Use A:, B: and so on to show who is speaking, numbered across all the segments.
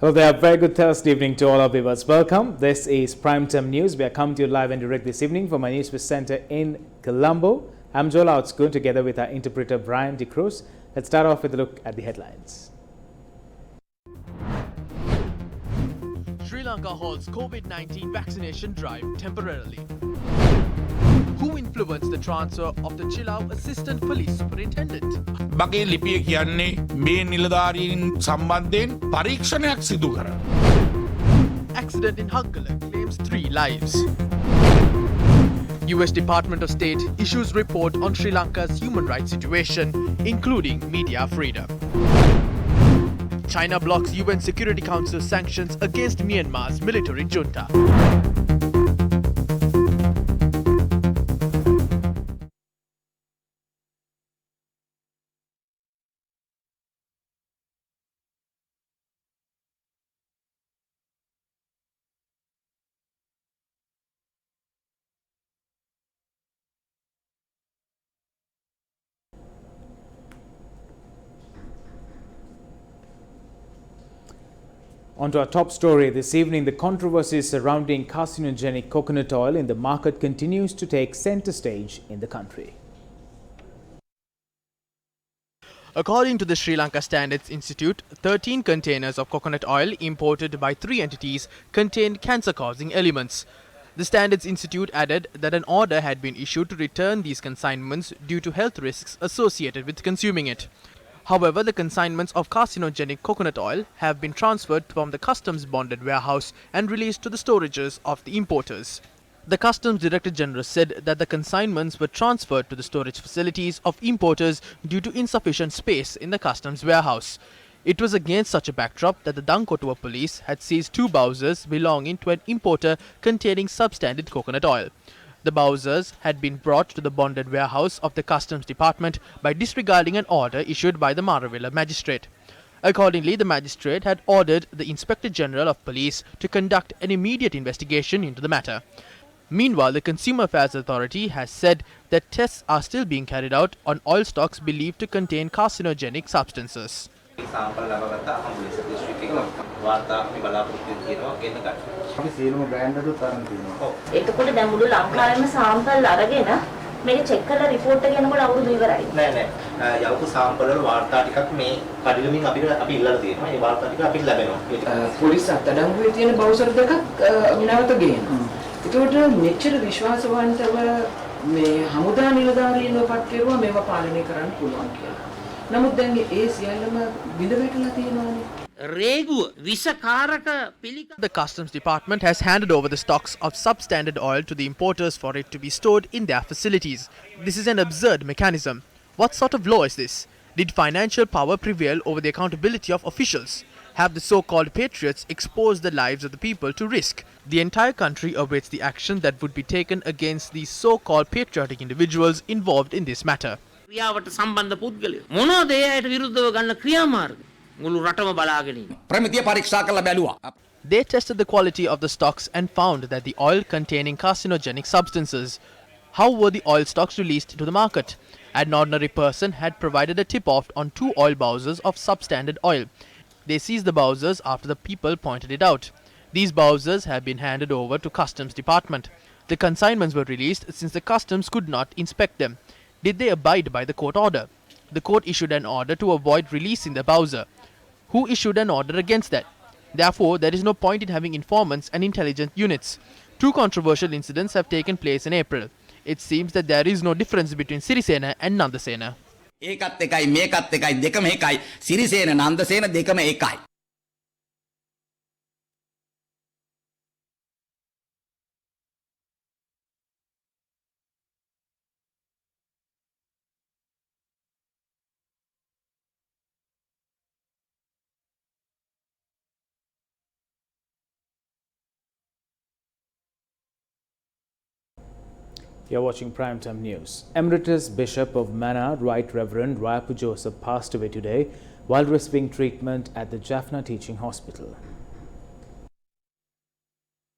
A: Well, there, very good Thursday evening to all our viewers. Welcome. This is Primetime News. We are coming to you live and direct this evening from our Newsfirst Center in Colombo. I'm Joel Outscoon together with our interpreter Brian De Cruz. Let's start off with a look at the headlines.
B: Sri Lanka halts COVID-19 vaccination drive temporarily. Who influenced the transfer of the Chilau Assistant Police Superintendent?
C: මගේ ලිපිය කියන්නේ මේ නිලධාරීන් සම්බන්ධයෙන් පරීක්ෂණයක් සිදු කරන.
B: Accident in Haggala claims 3 lives. US Department of State issues report on Sri Lanka's human rights situation, including media freedom. China blocks UN Security Council sanctions against Myanmar's military junta.
A: On to our top story this evening, the controversy surrounding carcinogenic coconut oil in the market continues to take center stage in the country.
B: According to the Sri Lanka Standards Institute, 13 containers of coconut oil imported by 3 entities contained cancer-causing elements. The Standards Institute added that an order had been issued to return these consignments due to health risks associated with consuming it. However, the consignments of carcinogenic coconut oil have been transferred from the customs bonded warehouse and released to the storages of the importers. The Customs Director General said that the consignments were transferred to the storage facilities of importers due to insufficient space in the customs warehouse. It was against such a backdrop that the Dankotua police had seized 2 bowsers belonging to an importer containing substandard coconut oil. The bowsers had been brought to the bonded warehouse of the Customs Department by disregarding an order issued by the Maravilla magistrate. Accordingly, the magistrate had ordered the Inspector General of Police to conduct an immediate investigation into the matter. Meanwhile, the Consumer Affairs Authority has said that tests are still being carried out on oil stocks believed to contain carcinogenic substances.
D: අපි සියලුම brand වලට තරම් තියෙනවා.
E: එතකොට දැන් මුළු ලංකාවේම sample අරගෙන මේක චෙක් කරලා රිපෝට් එක යනකොට අවුරුදු ඉවරයි.
F: නෑ නෑ. යවපු සාම්පල් වල වාර්තා ටිකක් මේ පරිගමින් අපි ඉල්ලලා තියෙනවා. ඒ වාර්තා ටික අපිට ලැබෙනවා.
G: පොලිස් අත්අඩංගුවේ තියෙන බවුසර් දෙකක් නැවත ගේනවා. ඒකට මෙච්චර විශ්වාසවන්තව මේ හමුදා නිලධාරීන්ව පත් කෙරුවා මේවා පාලනය කරන්න පුළුවන් කියලා. නමුත් දැන් ඒ සියල්ලම බිඳ වැටලා තියෙනවානේ.
B: The Customs Department has handed over the stocks of substandard oil to the importers for it to be stored in their facilities. This is an absurd mechanism. What sort of law is this? Did financial power prevail over the accountability of officials? Have the so-called patriots exposed the lives of the people to risk? The entire country awaits the action that would be taken against these so-called patriotic individuals involved in this matter.
H: ක්‍රියාවට සම්බන්ධ පුද්ගලයෝ මොනවද ඒ අයට විරුද්ධව ගන්න ක්‍රියාමාර්ග මුළු රටම බලාගෙන ඉන්නේ.
C: ප්‍රමිතිය පරීක්ෂා කරලා බැලුවා.
B: They tested the quality of the stocks and found that the oil containing carcinogenic substances. How were the oil stocks released to the market? An ordinary person had provided a tip-off on 2 oil bowsers of substandard oil. They seized the bowsers after the people pointed it out. These bowsers have been handed over to Customs Department. The consignments were released since the Customs could not inspect them. Did they abide by the court order? The court issued an order to avoid releasing the bowser. Who issued an order against that? Therefore, there is no point in having informants and intelligence units. 2 controversial incidents have taken place in April. It seems that there is no difference between Sirisena and Nandasena.
C: ඒකත් එකයි මේකත් එකයි දෙකම එකයි. සිරිසේන නන්දසේන දෙකම එකයි.
A: You're watching Primetime News. Emeritus Bishop of Mana, Right Reverend Rayapu Joseph, passed away today while receiving treatment at the Jaffna Teaching Hospital.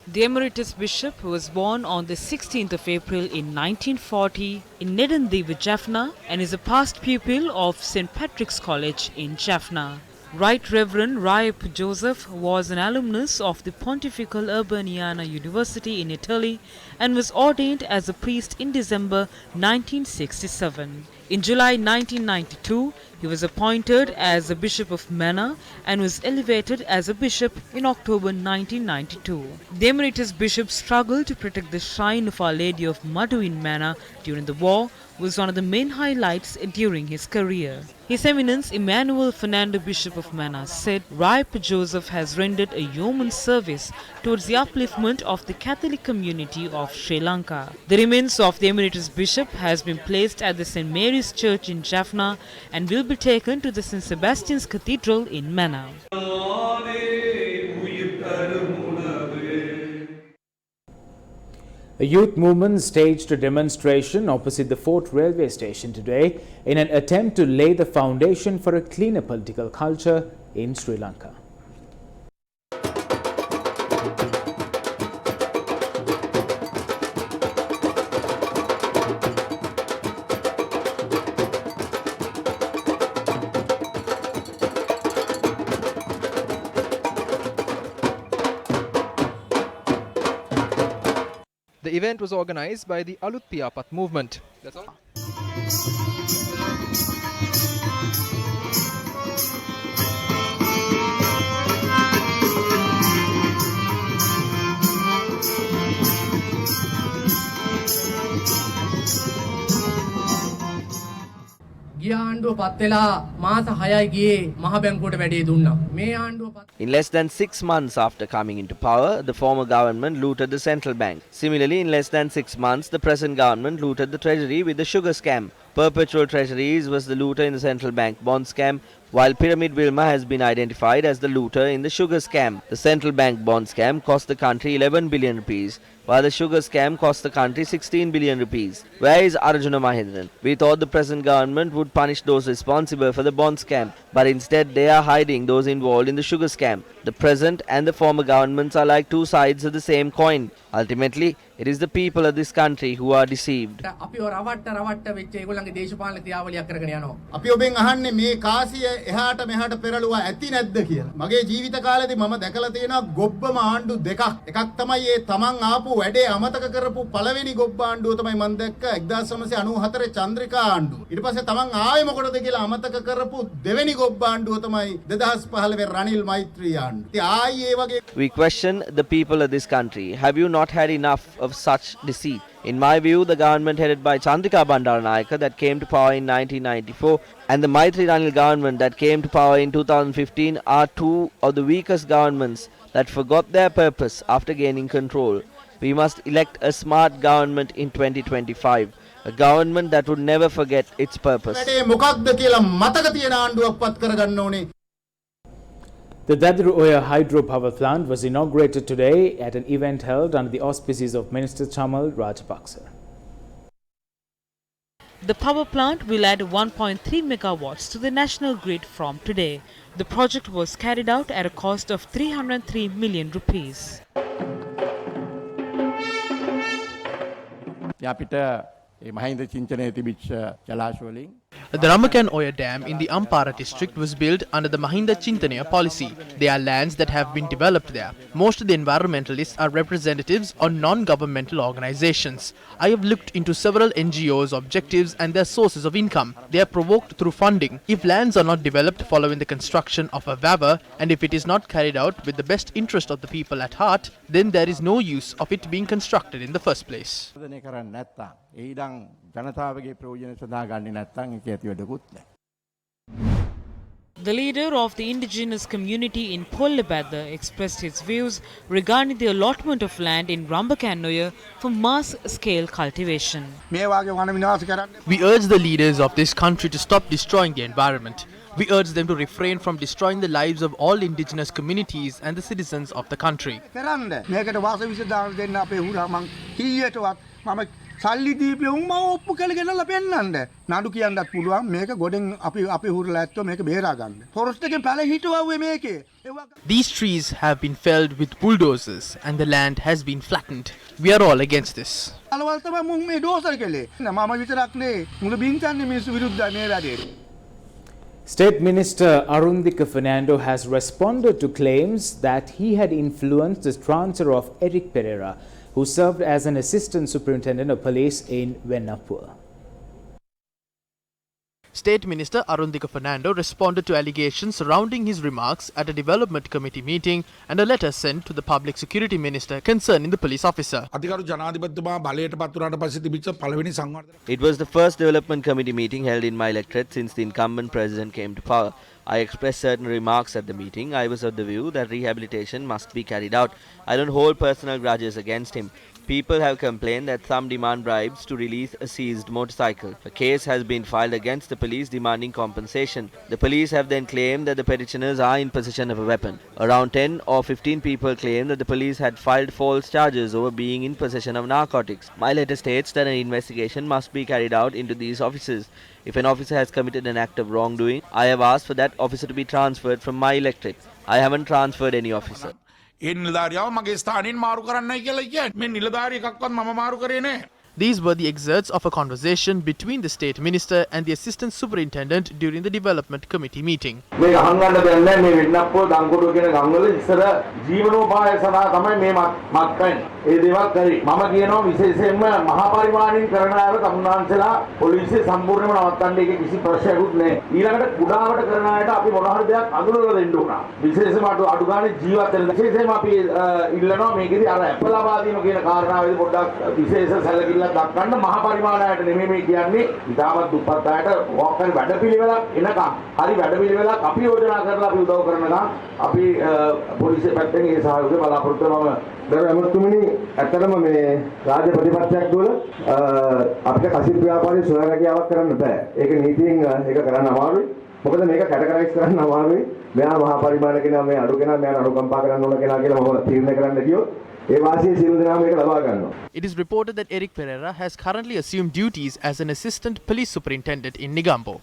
I: The Emeritus Bishop was born on the 16th of April in 1940 in Nedandiva, Jaffna, and is a past pupil of St. Patrick's College in Jaffna. Right Reverend Raip Joseph was an alumnus of the Pontifical Urbaniana University in Italy and was ordained as a priest in December 1967. In July 1992, he was appointed as a Bishop of Mena and was elevated as a bishop in October 1992. The emeritus bishop struggled to protect the shrine of Our Lady of Madhu in Mena during the war was one of the main highlights during his career. His Eminence Emmanuel Fernando, Bishop of Mena, said Raip Joseph has rendered a yeoman's service towards the upliftment of the Catholic community of Sri Lanka. The remains of the emeritus bishop has been placed at the St. Mary's Church in Jaffna and will be taken to the St. Sebastian's Cathedral in Mena.
A: A youth movement staged a demonstration opposite the Fort Railway Station today in an attempt to lay the foundation for a cleaner political culture in Sri Lanka.
B: The event was organized by the Alut Piyapat movement. That's all.
J: In less than 6 months after coming into power, the former government looted the central bank. Similarly, in less than 6 months, the present government looted the treasury with the sugar scam. Perpetual Treasuries was the looter in the central bank bond scam, while Pyramid Wilma has been identified as the looter in the sugar scam. The central bank bond scam cost the country 11 billion rupees, while the sugar scam cost the country 16 billion rupees. Where is Arjuna Mahendran? We thought the present government would punish those responsible for the bond scam, but instead they are hiding those involved in the sugar scam. The present and the former governments are like two sides of the same coin. Ultimately, it is the people of this country who are deceived.
D: අපි ඔබෙන් අහන්නේ මේ කාසිය එහාට මෙහාට පෙරළුවා ඇති නැද්ද කියලා. මගේ ජීවිත කාලෙදී මම දැකලා තියෙනවා ගොබ්බම ආණ්ඩු දෙකක්. එකක් තමයි මේ තමන් ආපු වැඩේ අමතක කරපු පළවෙනි ගොබ්බ ආණ්ඩුව තමයි මම දැක්ක 1994 චන්ද්‍රිකා ආණ්ඩුව. ඊට පස්සේ තමන් ආවේ මොකටද කියලා අමතක කරපු දෙවෙනි ගොබ්බ ආණ්ඩුව තමයි 2015 රනිල් මෛත්‍රී ආණ්ඩුව. ඉතින් ආයි ඒ වගේ
J: We question the people of this country. Have you not had enough of such deceit? In my view, the government headed by Chandrika Bandaranaike that came to power in 1994 and the Maitri Ranil government that came to power in 2015 are two of the weakest governments that forgot their purpose after gaining control. We must elect a smart government in 2025, a government that would never forget its purpose.
A: The Dadru-Oya hydropower plant was inaugurated today at an event held under the auspices of Minister Chamal Rajapaksa.
I: The power plant will add 1.3 megawatts to the national grid from today. The project was carried out at a cost of 303 million rupees.
B: The Ramakan Oya Dam in the Ampara district was built under the Mahinda Chintanaya policy. They are lands that have been developed there. Most of the environmentalists are representatives or non-governmental organizations. I have looked into several NGOs' objectives and their sources of income. They are provoked through funding. If lands are not developed following the construction of a VAVA, and if it is not carried out with the best interest of the people at heart, then there is no use of it being constructed in the first place.
I: The leader of the indigenous community in Pollebadda expressed his views regarding the allotment of land in Rambakanoya for mass-scale cultivation.
B: We urge the leaders of this country to stop destroying the environment. We urge them to refrain from destroying the lives of all indigenous communities and the citizens of the country.
K: සල්ලි දීපියුම් මම ඔප්පු කරලා ගෙනල්ලා පෙන්නන්න. නඩු කියන්නත් පුළුවන් මේක ගොඩෙන් අපි හුරලා ඇත්තෝ මේක බේරා ගන්න. ෆොරස්ට් එකෙන් පැල හිටුවා මේකේ.
B: These trees have been felled with bulldozers and the land has been flattened. We are all against this.
K: අලවල් තමයි මුන් මේ ඩෝසර් කළේ. මම විතරක් නේ මුළු බින්චන්නේ මිනිස්සු විරුද්ධයි මේ වැඩේ.
A: State Minister Arundhika Fernando has responded to claims that he had influenced the transfer of Eric Pereira, who served as an assistant superintendent of police in Venapur.
B: State Minister Arundhika Fernando responded to allegations surrounding his remarks at a development committee meeting and a letter sent to the public security minister concerning the police officer.
J: It was the first development committee meeting held in my electorate since the incumbent president came to power. I expressed certain remarks at the meeting. I was of the view that rehabilitation must be carried out. I don't hold personal grudges against him. People have complained that some demand bribes to release a seized motorcycle. A case has been filed against the police demanding compensation. The police have then claimed that the petitioners are in possession of a weapon. Around 10 or 15 people claim that the police had filed false charges over being in possession of narcotics. My letter states that an investigation must be carried out into these officers. If an officer has committed an act of wrongdoing, I have asked for that officer to be transferred from my electorate. I haven't transferred any officer.
B: These were the excerpts of a conversation between the state minister and the assistant superintendent during the development committee meeting.
L: දක්වන්න මහා පරිමාණයට නෙමෙයි මේ කියන්නේ ඉතාමත් දුප්පත් අයට ඕකරි වැඩපිළිවෙලක් එනකම් හරි වැඩපිළිවෙලක් අපි යෝජනා කරලා අපි උදව් කරනකම් අපි පොලිසිය පැත්තෙන් ඒ සහයෝගය බලාපොරොත්තු වෙනවා දර ඇමතුමනි ඇත්තටම මේ රාජ්‍ය ප්‍රතිපත්තියක් තුළ අපිට කසිප් ව්‍යාපාරයේ සොයාගැකියාවක් කරන්න බෑ ඒක නීතියෙන් ඒක කරන්න අමාරුයි මොකද මේක කැටගරයිස් කරන්න අමාරුයි මෙයා මහා පරිමාණ කෙනා මේ අඩු කෙනා මෙයා අනුකම්පා කරන්න ඕන කෙනා කියලා මම තීරණය කරන්න ගියොත්
B: It is reported that Eric Pereira has currently assumed duties as an assistant police superintendent in Negombo.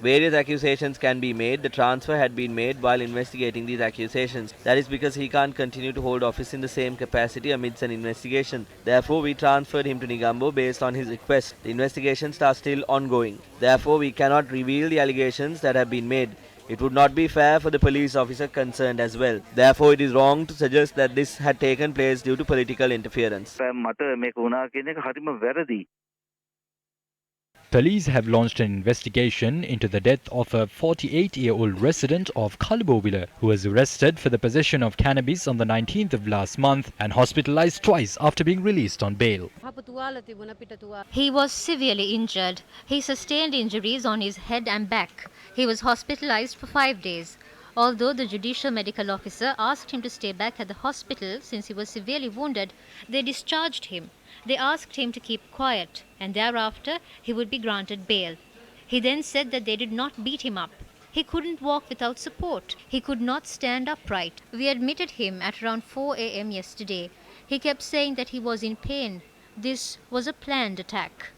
J: Various accusations can be made. The transfer had been made while investigating these accusations. That is because he can't continue to hold office in the same capacity amidst an investigation. Therefore, we transferred him to Negombo based on his request. The investigations are still ongoing. Therefore, we cannot reveal the allegations that have been made. It would not be fair for the police officer concerned as well. Therefore, it is wrong to suggest that this had taken place due to political interference.
M: Police have launched an investigation into the death of a 48-year-old resident of Kalabovila who was arrested for the possession of cannabis on the 19th of last month and hospitalized twice after being released on bail.
N: He was severely injured. He sustained injuries on his head and back. He was hospitalized for 5 days. Although the judicial medical officer asked him to stay back at the hospital since he was severely wounded, they discharged him. They asked him to keep quiet, and thereafter he would be granted bail. He then said that they did not beat him up. He couldn't walk without support. He could not stand upright. We admitted him at around 4 a.m. yesterday. He kept saying that he was in pain. This was a planned attack.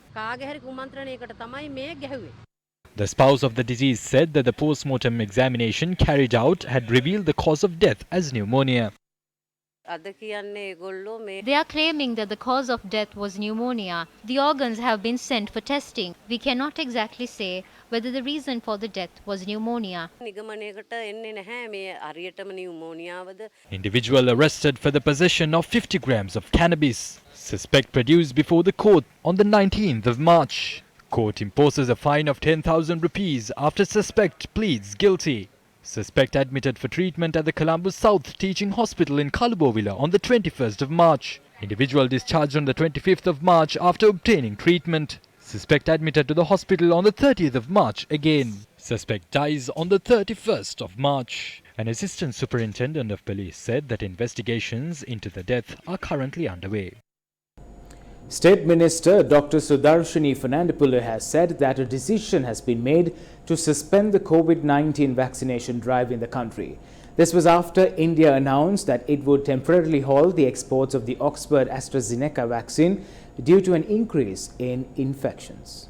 M: The spouse of the deceased said that the post-mortem examination carried out had revealed the cause of death as pneumonia.
N: They are claiming that the cause of death was pneumonia. The organs have been sent for testing. We cannot exactly say whether the reason for the death was pneumonia.
M: Individual arrested for the possession of 50 grams of cannabis. Suspect produced before the court on the 19th of March. Court imposes a fine of 10,000 rupees after suspect pleads guilty. Suspect admitted for treatment at the Colombo South Teaching Hospital in Kalabovila on the 21st of March. Individual discharged on the 25th of March after obtaining treatment. Suspect admitted to the hospital on the 30th of March again. Suspect dies on the 31st of March. An assistant superintendent of police said that investigations into the death are currently underway.
A: State Minister Dr. Sudarshini Fernandopoulos has said that a decision has been made to suspend the COVID-19 vaccination drive in the country. This was after India announced that it would temporarily halt the exports of the Oxford AstraZeneca vaccine due to an increase in infections.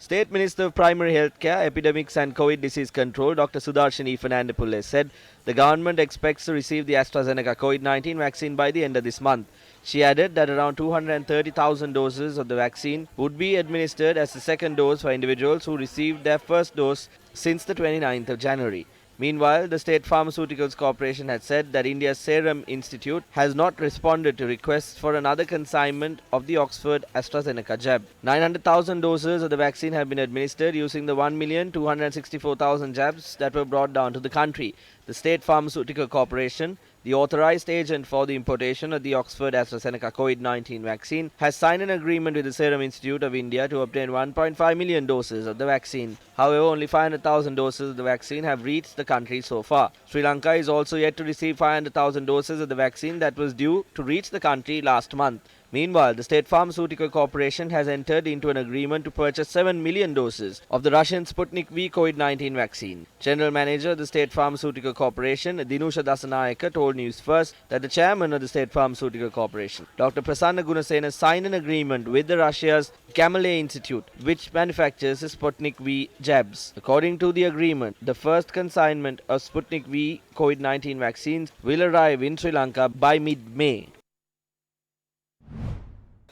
J: State Minister of Primary Healthcare, Epidemics and COVID Disease Control, Dr. Sudarshini Fernandopoulos said the government expects to receive the AstraZeneca COVID-19 vaccine by the end of this month. She added that around 230,000 doses of the vaccine would be administered as the second dose for individuals who received their first dose since the 29th of January. Meanwhile, the State Pharmaceuticals Corporation had said that India's Serum Institute has not responded to requests for another consignment of the Oxford AstraZeneca jab. 900,000 doses of the vaccine have been administered using the 1,264,000 jabs that were brought down to the country. The State Pharmaceutical Corporation, the authorized agent for the importation of the Oxford AstraZeneca COVID-19 vaccine, has signed an agreement with the Serum Institute of India to obtain 1.5 million doses of the vaccine. However, only 500,000 doses of the vaccine have reached the country so far. Sri Lanka is also yet to receive 500,000 doses of the vaccine that was due to reach the country last month. Meanwhile, the State Pharmaceutical Corporation has entered into an agreement to purchase 7 million doses of the Russian Sputnik V COVID-19 vaccine. General Manager of the State Pharmaceutical Corporation, Dinusha Dasanayaka, told Newsfirst that the chairman of the State Pharmaceutical Corporation, Dr. Prasanna Gunasena, signed an agreement with the Russia's Gamaleya Institute, which manufactures the Sputnik V jabs. According to the agreement, the first consignment of Sputnik V COVID-19 vaccines will arrive in Sri Lanka by mid-May.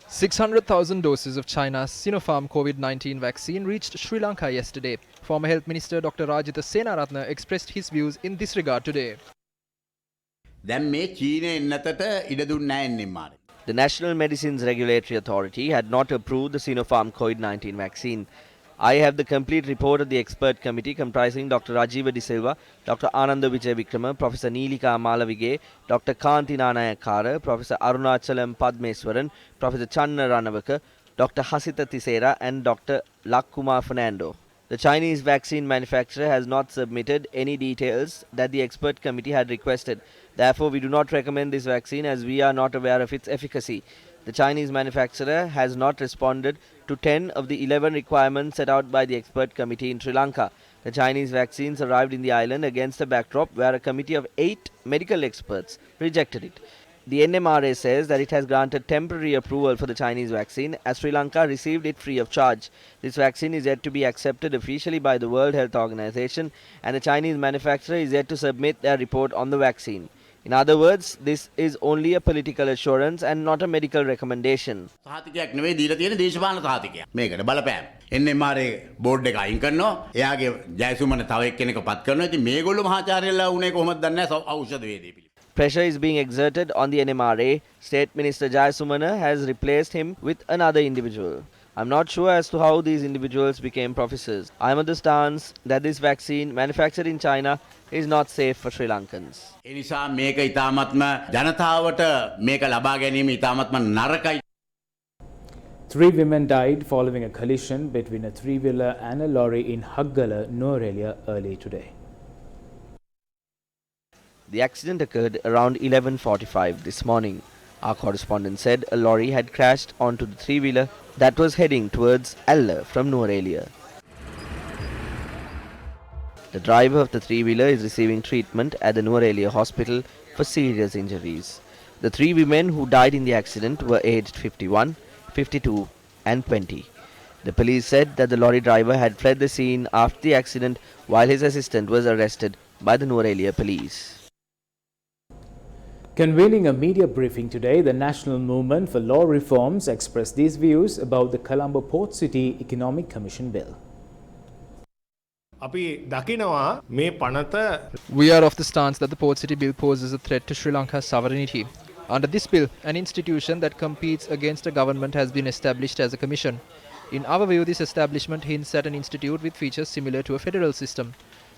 B: 600,000 doses of China's Sinopharm COVID-19 vaccine reached Sri Lanka yesterday. Former Health Minister Dr. Rajitha Senaratne expressed his views in this regard today.
J: The National Medicines Regulatory Authority had not approved the Sinopharm COVID-19 vaccine. I have the complete report of the expert committee comprising Dr. Rajiva De Silva, Dr. Ananda Vijay Vikrama, Professor Neelika Malavige, Dr. Kanti Nanayakara, Professor Arunachalam Padmeswaran, Professor Channa Ranavaka, Dr. Hasita Tisera and Dr. Lakkumar Fernando. The Chinese vaccine manufacturer has not submitted any details that the expert committee had requested. Therefore, we do not recommend this vaccine as we are not aware of its efficacy. The Chinese manufacturer has not responded to 10 of the 11 requirements set out by the expert committee in Sri Lanka. The Chinese vaccines arrived in the island against a backdrop where a committee of 8 medical experts rejected it. The NMRA says that it has granted temporary approval for the Chinese vaccine as Sri Lanka received it free of charge. This vaccine is yet to be accepted officially by the World Health Organization and the Chinese manufacturer is yet to submit their report on the vaccine. In other words, this is only a political assurance and not a medical recommendation. Pressure is being exerted on the NMRA. State Minister Jayasumana has replaced him with another individual. I'm not sure as to how these individuals became professors. I'm of the stance that this vaccine manufactured in China is not safe for Sri Lankans.
A: 3 women died following a collision between a 3-wheeler and a lorry in Haggala, Nuwara early today.
J: The accident occurred around 11:45 this morning. Our correspondent said a lorry had crashed onto the 3-wheeler that was heading towards Alla from Nuwara. The driver of the 3-wheeler is receiving treatment at the Nuwara hospital for serious injuries. The 3 women who died in the accident were aged 51, 52 and 20. The police said that the lorry driver had fled the scene after the accident while his assistant was arrested by the Nuwara police.
A: Convening a media briefing today, the National Movement for Law Reforms expressed these views about the Colombo Port City Economic Commission Bill.
B: We are of the stance that the Port City Bill poses a threat to Sri Lanka's sovereignty. Under this bill, an institution that competes against a government has been established as a commission. In our view, this establishment hints at an institute with features similar to a federal system.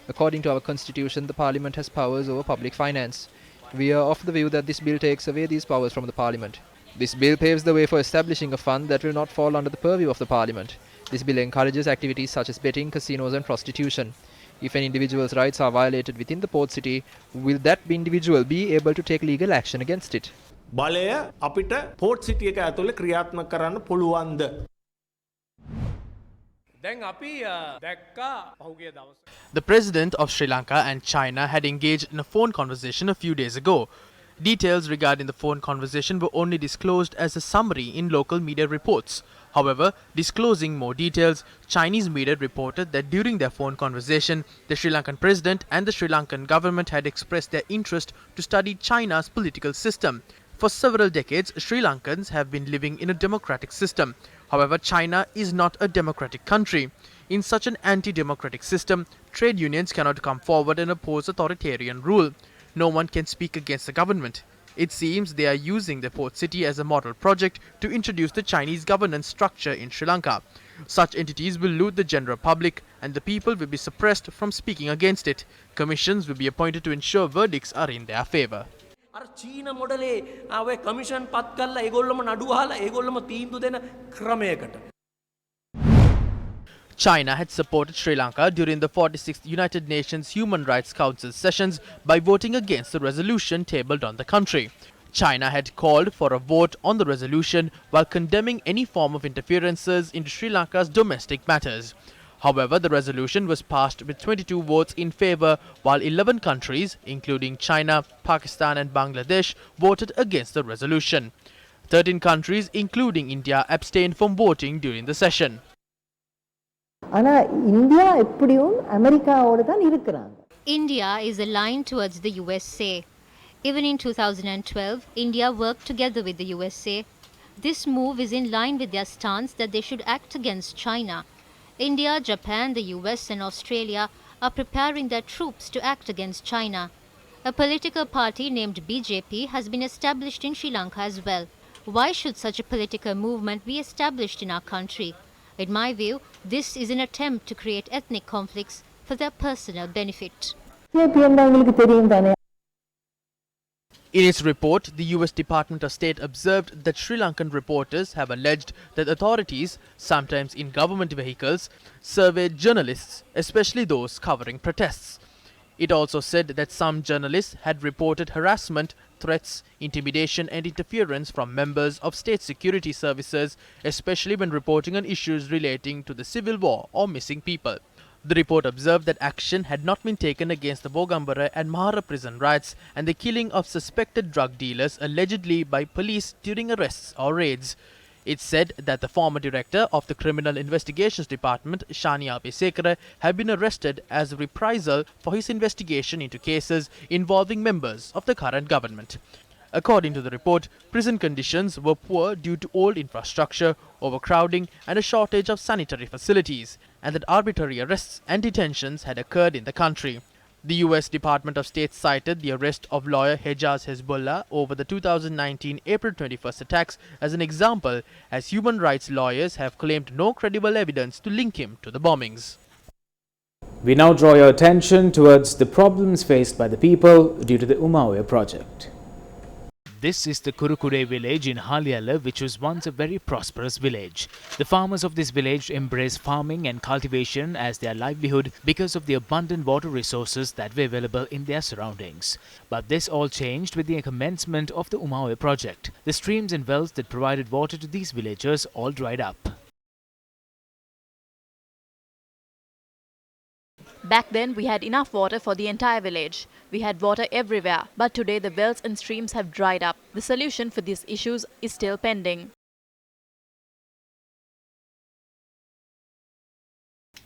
B: According to our constitution, the Parliament has powers over public finance. We are of the view that this bill takes away these powers from the Parliament. This bill paves the way for establishing a fund that will not fall under the purview of the Parliament. This bill encourages activities such as betting, casinos and prostitution. If an individual's rights are violated within the port city, will that individual be able to take legal action against it?
O: බලය අපිට port සිටි එක ඇතුලේ ක්‍රියාත්මක කරන්න පුළුවන්ද?
B: The President of Sri Lanka and China had engaged in a phone conversation a few days ago. Details regarding the phone conversation were only disclosed as a summary in local media reports. However, disclosing more details, Chinese media reported that during their phone conversation, the Sri Lankan president and the Sri Lankan government had expressed their interest to study China's political system. For several decades, Sri Lankans have been living in a democratic system. However, China is not a democratic country. In such an anti-democratic system, trade unions cannot come forward and oppose authoritarian rule. No one can speak against the government. It seems they are using the port city as a model project to introduce the Chinese governance structure in Sri Lanka. Such entities will loot the general public and the people will be suppressed from speaking against it. Commissions will be appointed to ensure verdicts are in their favour.
P: අර චීන මොඩලේ ආවේ commission පත් කරලා ඒගොල්ලොම නඩු අහලා ඒගොල්ලොම තීන්දුව දෙන ක්‍රමයකට.
B: China had supported Sri Lanka during the 46th United Nations Human Rights Council sessions by voting against the resolution tabled on the country. China had called for a vote on the resolution while condemning any form of interferences into Sri Lanka's domestic matters. However, the resolution was passed with 22 votes in favour, while 11 countries, including China, Pakistan and Bangladesh, voted against the resolution. 13 countries, including India, abstained from voting during the session.
N: India is aligned towards the USA. Even in 2012, India worked together with the USA. This move is in line with their stance that they should act against China. India, Japan, the US and Australia are preparing their troops to act against China. A political party named BJP has been established in Sri Lanka as well. Why should such a political movement be established in our country? In my view, this is an attempt to create ethnic conflicts for their personal benefit.
B: In its report, the US Department of State observed that Sri Lankan reporters have alleged that authorities, sometimes in government vehicles, surveyed journalists, especially those covering protests. It also said that some journalists had reported harassment, threats, intimidation and interference from members of state security services, especially when reporting on issues relating to the civil war or missing people. The report observed that action had not been taken against the Bogambara and Mahara prison riots and the killing of suspected drug dealers allegedly by police during arrests or raids. It said that the former director of the Criminal Investigations Department, Shania Pesekara, had been arrested as a reprisal for his investigation into cases involving members of the current government. According to the report, prison conditions were poor due to old infrastructure, overcrowding and a shortage of sanitary facilities, and that arbitrary arrests and detentions had occurred in the country. The US Department of State cited the arrest of lawyer Hejaz Hezbollah over the 2019 April 21st attacks as an example, as human rights lawyers have claimed no credible evidence to link him to the bombings.
A: We now draw your attention towards the problems faced by the people due to the Umawe project. This is the Kurukure village in Haliala, which was once a very prosperous village. The farmers of this village embrace farming and cultivation as their livelihood because of the abundant water resources that were available in their surroundings. But this all changed with the commencement of the Umawe project. The streams and wells that provided water to these villagers all dried up.
Q: Back then, we had enough water for the entire village. We had water everywhere, but today the wells and streams have dried up. The solution for these issues is still pending.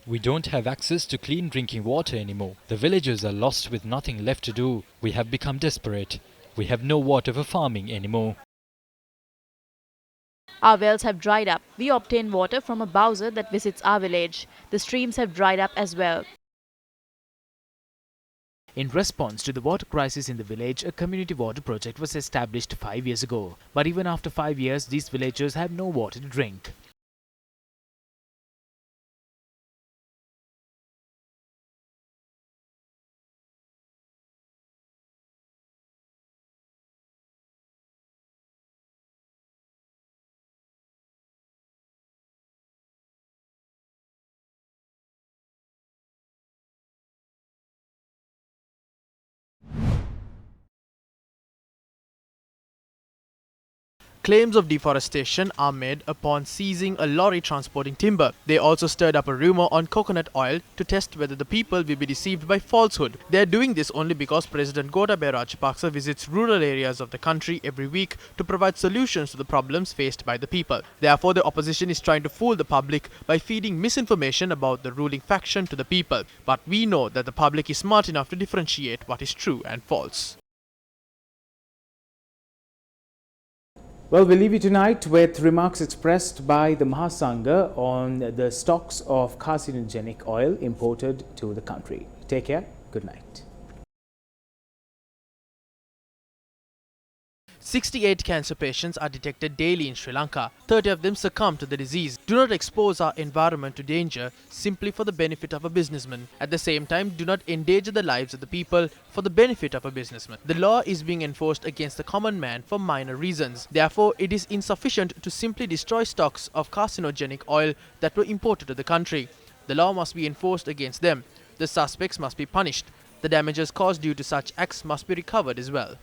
M: We don't have access to clean drinking water anymore. The villagers are lost with nothing left to do. We have become desperate. We have no water for farming anymore.
Q: Our wells have dried up. We obtain water from a bowser that visits our village. The streams have dried up as well.
A: In response to the water crisis in the village, a community water project was established 5 years ago. But even after 5 years, these villagers have no water to drink.
B: Claims of deforestation are made upon seizing a lorry transporting timber. They also stirred up a rumor on coconut oil to test whether the people will be deceived by falsehood. They are doing this only because President Gotabaya Rajapaksa visits rural areas of the country every week to provide solutions to the problems faced by the people. Therefore, the opposition is trying to fool the public by feeding misinformation about the ruling faction to the people. But we know that the public is smart enough to differentiate what is true and false.
A: Well, we'll leave you tonight with remarks expressed by the Mahasangha on the stocks of carcinogenic oil imported to the country. Take care. Good night.
B: 68 cancer patients are detected daily in Sri Lanka. 30 of them succumb to the disease. Do not expose our environment to danger simply for the benefit of a businessman. At the same time, do not endanger the lives of the people for the benefit of a businessman. The law is being enforced against the common man for minor reasons. Therefore, it is insufficient to simply destroy stocks of carcinogenic oil that were imported to the country. The law must be enforced against them. The suspects must be punished. The damages caused due to such acts must be recovered as well.